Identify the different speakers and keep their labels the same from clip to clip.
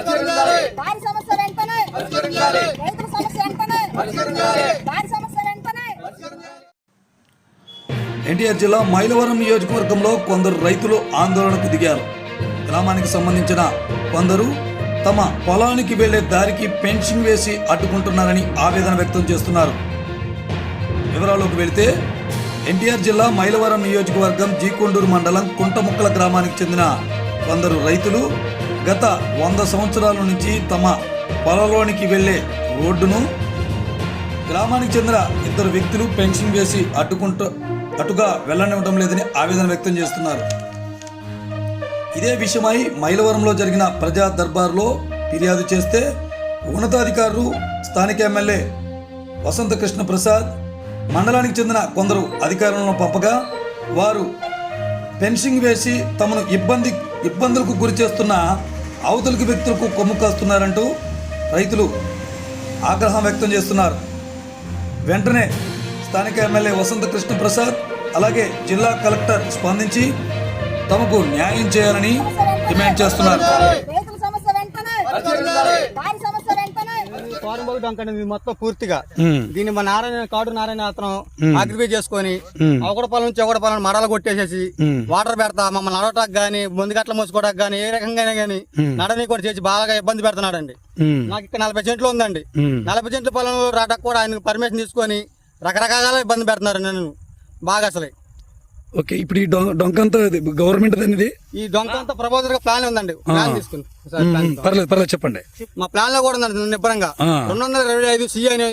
Speaker 1: దారి సమస్య వెంటనే రైతుల సమస్య వెంటనే దారి సమస్య వెంటనే.
Speaker 2: ఎన్టీఆర్ జిల్లా మైలవరం నియోజకవర్గంలో కొందరు రైతులు ఆందోళనకు దిగారు. గ్రామానికి సంబంధించిన కొందరు తమ పొలానికి వెళ్లే దారికి ఫెన్సింగ్ వేసి అడ్డుకుంటున్నారని ఆవేదన వ్యక్తం చేస్తున్నారు. వివరాల్లోకి వెళితే ఎన్టీఆర్ జిల్లా మైలవరం నియోజకవర్గం జీకొండూరు మండలం కుంటముక్కల గ్రామానికి చెందిన కొందరు రైతులు గత 100 సంవత్సరాల నుంచి తమ పొలంలోనికి వెళ్లే రోడ్డును గ్రామానికి చెందిన ఇద్దరు వ్యక్తులు ఫెన్సింగ్ వేసి అటుగా వెళ్లనివ్వడం లేదని ఆవేదన వ్యక్తం చేస్తున్నారు. ఇదే విషయమై మైలవరంలో జరిగిన ప్రజా దర్బార్లో ఫిర్యాదు చేస్తే ఉన్నతాధికారులు స్థానిక ఎమ్మెల్యే వసంత కృష్ణ ప్రసాద్ మండలానికి చెందిన కొందరు అధికారులను పంపగా వారు ఫెన్సింగ్ వేసి తమను ఇబ్బందులకు గురి చేస్తున్న అవతలికి వ్యక్తులకు కొమ్ము కాస్తున్నారంటూ రైతులు ఆగ్రహం వ్యక్తం చేస్తున్నారు. వెంటనే స్థానిక ఎమ్మెల్యే వసంత కృష్ణ ప్రసాద్ అలాగే జిల్లా కలెక్టర్ స్పందించి తమకు న్యాయం చేయాలని డిమాండ్ చేస్తున్నారు.
Speaker 3: ఫార్మల్ డంక్ అనేది మొత్తం పూర్తిగా దీన్ని మా కాడు నారాయణ అతను అగ్రిఫై చేసుకుని ఒకటి పొలం నుంచి ఒకటి పొలం మడలు కొట్టేసేసి వాటర్ పెడతా మమ్మల్ని నడవటానికి గానీ ముందుగట్ల మోసుకోవడానికి గానీ ఏ రకంగా గానీ నడని కూడా చేసి బాగా ఇబ్బంది పెడుతున్నాడండి. నాకు ఇక్కడ 40 సెంట్లు ఉందండి. 40 సెంట్ల పొలం రావడానికి కూడా ఆయన పర్మిషన్ తీసుకొని రకరకాల ఇబ్బంది పెడుతున్నారు నన్ను బాగా అసలు.
Speaker 2: ఓకే, ఇప్పుడు ఈ డొంక అంతా గవర్నమెంట్ అనేది
Speaker 3: ఈ డొంక అంతా ప్రపోజల్ గా ప్లాన్ ఉందండి. ప్లాన్ తీసుకుని
Speaker 2: పర్లేదు చెప్పండి.
Speaker 3: మా ప్లాన్ లో కూడా ఉందండి నిబ్బరంగా 225 CI అని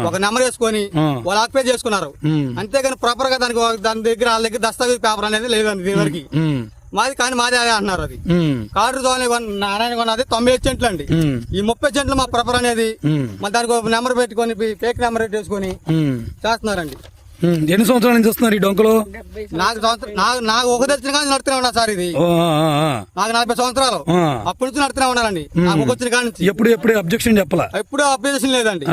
Speaker 3: ఒక నెంబర్ వేసుకొని వాళ్ళు ఆక్యుపై చేసుకున్నారు. అంతేగాని ప్రాపర్ గా దాని దగ్గర వాళ్ళ దగ్గర దస్తావేజ్ పేపర్ అనేది లేదండి దీని వరకు. మాది కానీ మాది అదే అంటున్నారు. అది కాడు నారాయణ కొన్నది 95 సెంట్లు అండి. ఈ 30 సెంట్లు మా ప్రాపర్ అనేది మరి దానికి ఒక నెంబర్ పెట్టుకొని ఫేక్ నెంబర్ వేసుకొని చేస్తున్నారండి.
Speaker 2: ఎన్ని సంవత్సరాల నుంచి వస్తున్నారు ఈ డొంకలో?
Speaker 3: నాకు ఒక తెచ్చిన కానీ నడుతూనే ఉన్నా సార్. ఇది నాకు 40 సంవత్సరాలు అప్పటి నుంచి నడుతూనే ఉన్నానండి. నాకు ఒక వచ్చిన కాడి నుంచి
Speaker 2: ఎప్పుడు అబ్జెక్షన్ చెప్పాలా?
Speaker 3: ఎప్పుడు అబ్జెక్షన్ లేదండి.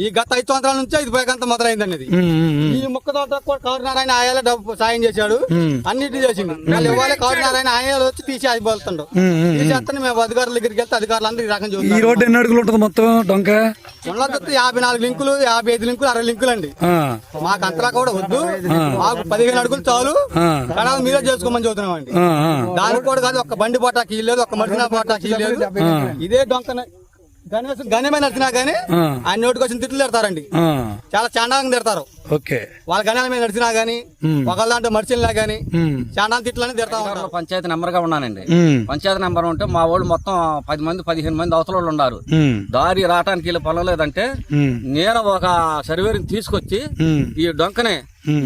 Speaker 3: ఈ గత 5 సంవత్సరాల నుంచి 5 పైకంతా మొదలైందండి. ఇది ఈ మొక్క తోట కూడా కారు నారాయణ ఆయాలే డబ్బు సాయం చేశాడు, అన్నిటి చేసిండు. వాళ్ళు ఇవ్వాలి కారు నారాయణ ఆయాలు వచ్చి తీసి అయిపోతుండవు. తీసేస్తాను మేము అధికారుల దగ్గరికి వెళ్తే అధికారులు అందరూ ఈ రకం చూస్తారు.
Speaker 2: ఈ రోడ్డు ఎన్ని అడుగులు ఉంటుంది మొత్తం డొంక?
Speaker 3: 54 లింకులు 55 లింకులు 60 లింకులు అండి. మాకు అంతలా కూడా వద్దు, మాకు 15 అడుగులు చాలు, కణాలు మీరే చేసుకోమని చదువుతున్నాం అండి. దానికి కూడా కాదు, ఒక్క బండి పోటాకి లేదు, ఒక్క మడిసిన పోటాకి లేదు. ఇదే డొంక గణ్యమైన నడిచినా గానీ ఆయన నోటికి వచ్చిన తిట్లు తిడతారండి. చాలా చాండాలంగా తిడతారు. వాళ్ళ గణ్యాల మీద నడిచినా గానీ ఒకళ్ళ దాంట్లో మడిచినా గానీ చాండాల తిట్లని తిడతా ఉంటారు.
Speaker 4: పంచాయతీ నెంబర్ గా ఉన్నానండి. పంచాయతీ నెంబర్ ఉంటే మా వాళ్ళు మొత్తం 10 మంది 15 మంది అవతల వాళ్ళు ఉన్నారు. దారి రావటానికి వీళ్ళు పొలం లేదంటే నేను ఒక సర్వేని తీసుకొచ్చి ఈ డొంకనే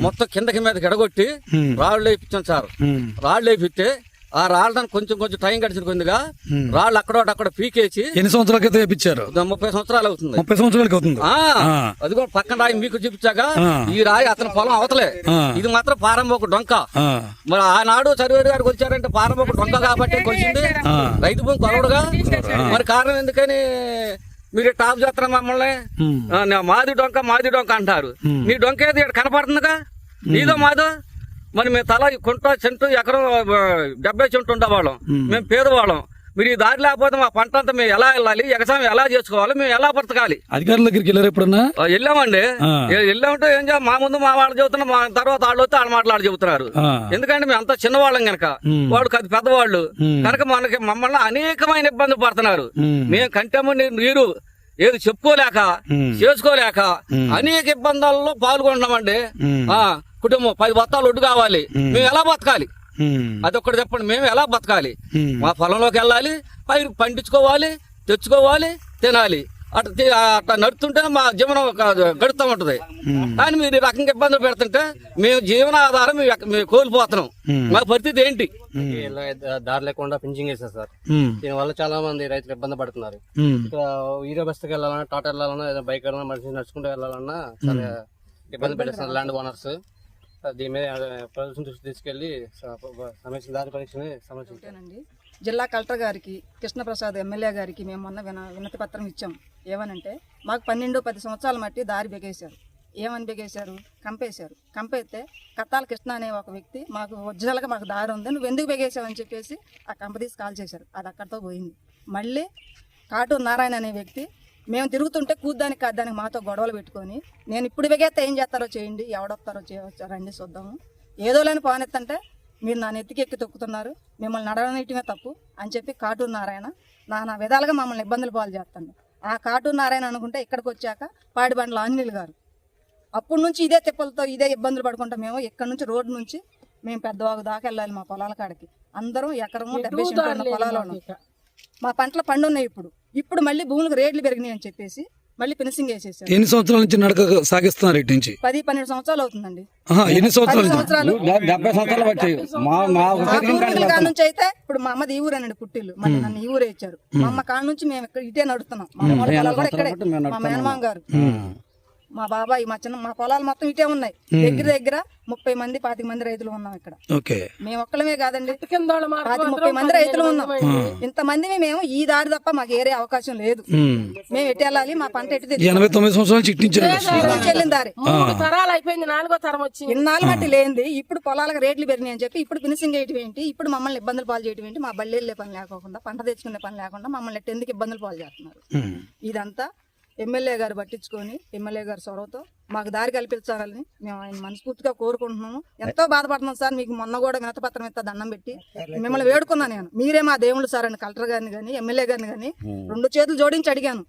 Speaker 4: మొత్తం కిందకి మీదకి ఎడగొట్టి రాళ్ళు వేయించాను సార్. రాళ్ళు వేయిస్తే ఆ రాళ్ళని కొంచెం టైం గడిచిన కొద్దిగా రాళ్ళు అక్కడ పీకేసి.
Speaker 2: ఎన్ని సంవత్సరాల క్రితం వేయించారు?
Speaker 4: 30 సంవత్సరాలు అవుతుంది.
Speaker 2: 30 సంవత్సరాలకి అవుతుంది.
Speaker 4: అది కూడా పక్కన రాయి మీకు చూపించాక ఈ రాయి అతని పొలం అవతలే. ఇది మాత్రం పారంబోకు డొంక. మరి ఆనాడు సర్వేరు గారికి వచ్చారంటే పారంబోకు డొంక కాబట్టి కొలిసింది, రైతు భూమి కొలవడుగా. మరి కారణం ఎందుకని మీరు టాప్ చేస్తున్న మమ్మల్ని మాది డొంక అంటారు. నీ డొంక ఏది ఇక్కడ కనపడుతుందిగా, నీదో మాదో. మరి మేము తల కుంట సెంటు ఎకరం 70 సెంటు ఉండేవాళ్ళం, మేము పేదవాళ్ళం. మీరు ఈ దారి లేకపోతే మా పంట అంతా మేము ఎలా వెళ్ళాలి, ఎగసాయం ఎలా చేసుకోవాలి, మేము ఎలా బ్రతకాలి?
Speaker 2: అధికారుల దగ్గరికి వెళ్ళారు ఎప్పుడన్నా?
Speaker 4: వెళ్ళామండి. వెళ్ళామంటే ఏం చేయాలి, మా ముందు మా వాళ్ళు చెబుతున్నా, మా తర్వాత వాళ్ళు వస్తే వాళ్ళ మాట్లాడి చెబుతున్నారు. ఎందుకంటే మేము అంతా చిన్నవాళ్ళం గనక, వాడు పెద్దవాళ్ళు కనుక మమ్మల్ని అనేకమైన ఇబ్బంది పడుతున్నారు. మేము కంటెము నీరు ఏది చెప్పుకోలేక చేసుకోలేక అనేక ఇబ్బందుల్లో పాల్గొంటున్నామండి. కుటుంబం 10 బత్తాలు ఒడ్డు కావాలి, మేము ఎలా బతకాలి? అదొక్కటి చెప్పండి, మేము ఎలా బతకాలి? మా పొలంలోకి వెళ్ళాలి, పైరు పండించుకోవాలి, తెచ్చుకోవాలి, తినాలి. అట్లా నడుతుంటేనే మా జీవనం గడుతూ ఉంటది. కానీ మీరు ఈ రకంగా ఇబ్బందులు పెడుతుంటే మేము జీవనాధారం మేము కోల్పోతున్నాం. మా పరిస్థితి ఏంటి?
Speaker 3: దారి లేకుండా పింఛింగ్ వేసారు సార్. దీని వల్ల చాలా మంది రైతులు ఇబ్బంది పడుతున్నారు. ఇక్కడ హీరో బస్కి వెళ్ళాలన్నా, టాటా వెళ్ళాలన్నా, ఏదైనా బైక్ వెళ్ళాలన్నా, మనిషి నడుచుకుంటూ వెళ్ళాలన్నా చాలా ఇబ్బంది పెడుతున్నారు ల్యాండ్ ఓనర్స్. దీని మీద ప్రభుత్వం దృష్టి తీసుకెళ్లి దారి పరీక్షని సమస్య.
Speaker 5: జిల్లా కలెక్టర్ గారికి, కృష్ణప్రసాద్ ఎమ్మెల్యే గారికి మేము మొన్న వినతి పత్రం ఇచ్చాం. ఏమనంటే మాకు 12-10 సంవత్సరాల మట్టి దారి బెగేశారు. ఏమని బెగేశారు? కంపేశారు. కంపేస్తే కత్తాల కృష్ణ అనే ఒక వ్యక్తి మాకు ఒరిజినల్గా మాకు దారి ఉంది, నువ్వు ఎందుకు బెగేసావు అని చెప్పేసి ఆ కంప తీసి కాల్ చేశారు. అది అక్కడితో పోయింది. మళ్ళీ కాటూరు నారాయణ అనే వ్యక్తి మేము తిరుగుతుంటే కూద్దానికి కాద్దానికి మాతో గొడవలు పెట్టుకొని నేను ఇప్పుడు వెగేస్తే ఏం చేస్తారో చేయండి, ఎవడొస్తారో చేయవచ్చో రండి చూద్దాము, ఏదో లేని పోనెత్తంటే మీరు నా నెత్తికెక్కి తొక్కుతున్నారు, మిమ్మల్ని నడవనీయటమే తప్పు అని చెప్పి కాటూరు నారాయణ నానా విధాలుగా మమ్మల్ని ఇబ్బందులు పాలు చేస్తాను. ఆ కాటూరు నారాయణ అనుకుంటే ఇక్కడికి వచ్చాక పాడిబండ్ల ఆంజనేయులు గారు అప్పటి నుంచి ఇదే తిప్పలతో ఇదే ఇబ్బందులు పడుకుంటాం. మేము ఇక్కడ నుంచి రోడ్డు నుంచి మేము పెద్దవాగు దాకా వెళ్ళాలి మా పొలాల కాడికి. అందరం ఎకరము 70 సెంట్లు పొలాలు ఉన్నాం. మా పంటలు పండున్నాయి. ఇప్పుడు మళ్ళీ భూములకు రేట్లు పెరిగినాయి అని చెప్పేసి మళ్ళీ ఫినిషింగ్ వేసేసారు.
Speaker 2: ఎన్ని సంవత్సరాల నుంచి నడక సాగిస్తున్నారు ఇటు నుంచి?
Speaker 5: 10-12 సంవత్సరాలు అవుతుందండి.
Speaker 2: ఎన్ని సంవత్సరాలు?
Speaker 5: 10 సంవత్సరాలు
Speaker 4: 70 సంవత్సరాలు వచ్చాయి.
Speaker 5: కాడ నుంచి అయితే ఇప్పుడు మా అమ్మది ఈ ఊరేనండి పుట్టిల్లు, మళ్ళీ నన్ను ఈ ఊరే ఇచ్చారు. మా అమ్మ కాడ నుంచి మేము ఇక్కడ ఇటే నడుస్తున్నాం. మా అమ్మ వాళ్ళ పొలాలు కూడా ఇక్కడే. మా మేనమామ గారు, మా బాబాయ్, మా పొలాలు మొత్తం ఇటే ఉన్నాయి. దగ్గర 30 మంది 25 మంది రైతులు ఉన్నాం ఇక్కడ. మేము ఒక్కలమే కాదండి, 30 మంది రైతులు ఉన్నాం. ఇంతమంది మేము ఈ దారి తప్ప మాకు ఏరే అవకాశం లేదు. మేము ఎటు వెళ్ళాలి, మా పంట ఎటు
Speaker 2: 89 సంవత్సరాలు
Speaker 5: చెల్లిన దారి
Speaker 1: అయిపోయింది, 4వ తరం వచ్చింది.
Speaker 5: ఇన్నాళ్ళు బట్టి లేనిది ఇప్పుడు పొలాలకు రేట్లు పెరిగినాయి అని చెప్పి ఇప్పుడు ఫినిషింగ్ చేయటం ఏంటి, ఇప్పుడు మమ్మల్ని ఇబ్బందులు పాలు చేయటం ఏంటి, మా బళ్ళెళ్ళే పని లేకుండా పంట తెచ్చుకునే పని లేకుండా మమ్మల్ని ఎందుకు ఇబ్బందులు పాలు చేస్తున్నారు. ఇదంతా ఎమ్మెల్యే గారు పట్టించుకొని ఎమ్మెల్యే గారు చొరవతో మాకు దారి కల్పించాలని మేము ఆయన మనస్ఫూర్తిగా కోరుకుంటున్నాము. ఎంతో బాధపడుతున్నాం సార్. మీకు మొన్న కూడా వినతిపత్రం ఇస్తా దండం పెట్టి మిమ్మల్ని వేడుకున్నా నేను, మీరే మా దేవుళ్ళు సార్ అని కలెక్టర్ గారిని కానీ ఎమ్మెల్యే గారిని కానీ 2 చేతులు జోడించి అడిగాను.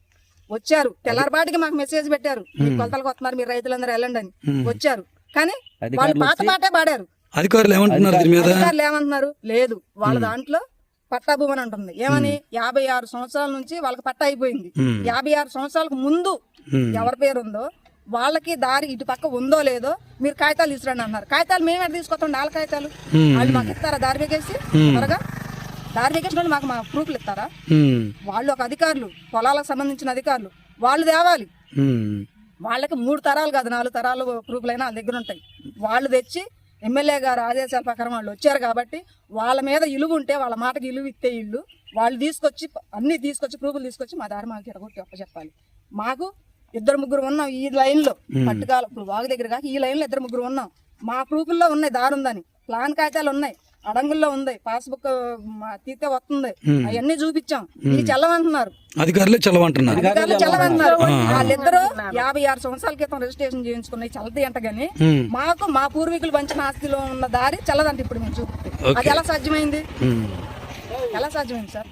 Speaker 5: వచ్చారు, తెల్లారిపాటికి మాకు మెసేజ్ పెట్టారు, మీ కొలతలకు వస్తున్నారు, మీరు రైతులందరూ వెళ్ళండి అని వచ్చారు. కానీ వాళ్ళు పాత పాటే పాడారు.
Speaker 2: అధికారులు
Speaker 5: ఏమంటున్నారు, లేదు వాళ్ళ దాంట్లో పట్టా భూమి అని ఉంటుంది. ఏమని 56 సంవత్సరాల నుంచి వాళ్ళకి పట్టా అయిపోయింది. 56 సంవత్సరాలకు ముందు ఎవరి పేరు ఉందో వాళ్ళకి దారి ఇటు పక్క ఉందో లేదో మీరు కాగితాలు తీసుకురండి అన్నారు. కాగితాలు మేము ఎక్కడ తీసుకొస్తాం? వాళ్ళ కాగితాలు వాళ్ళు మాకు ఇస్తారా? దారి వేగేసి త్వరగా దారి వేగేసిన మాకు మా ప్రూఫ్లు ఇస్తారా? వాళ్ళు ఒక అధికారులు, పొలాలకు సంబంధించిన అధికారులు, వాళ్ళు తేవాలి. వాళ్ళకి 3 తరాలు కాదు 4 తరాలు ప్రూఫ్లైనా వాళ్ళ దగ్గర ఉంటాయి. వాళ్ళు తెచ్చి ఎమ్మెల్యే గారు ఆదేశాల ప్రకారం వాళ్ళు వచ్చారు కాబట్టి వాళ్ళ మీద ఇలువ ఉంటే, వాళ్ళ మాటకి ఇలువ ఇస్తే ఇల్లు వాళ్ళు తీసుకొచ్చి అన్ని తీసుకొచ్చి ప్రూఫ్లు తీసుకొచ్చి మా దారి మాకు ఎడగొట్టి చెప్పాలి. మాకు 2-3 ఉన్నాం ఈ లైన్లో, పట్టుకాల ఇప్పుడు వాగు దగ్గర కాక ఈ లైన్లో 2-3 ఉన్నాం. మా ప్రూఫ్ల్లో ఉన్నాయి దారి ఉందని, ప్లాన్ కాగితాలు ఉన్నాయి, అడంగుల్లో ఉంది, పాస్బుక్ తీతే వస్తుంది, అవన్నీ చూపించాం. ఇది చెల్లమంటున్నారు,
Speaker 2: అధికారులు చెల్లమంటున్నారు.
Speaker 5: వాళ్ళిద్దరూ 56 సంవత్సరాల క్రితం రిజిస్ట్రేషన్ చేయించుకున్నాయి చల్లది అంట. గానీ మాకు మా పూర్వీకులు పంచిన ఆస్తిలో ఉన్న దారి చల్లదంట. ఇప్పుడు మేము చూపిస్తే అది ఎలా సాధ్యమైంది సార్?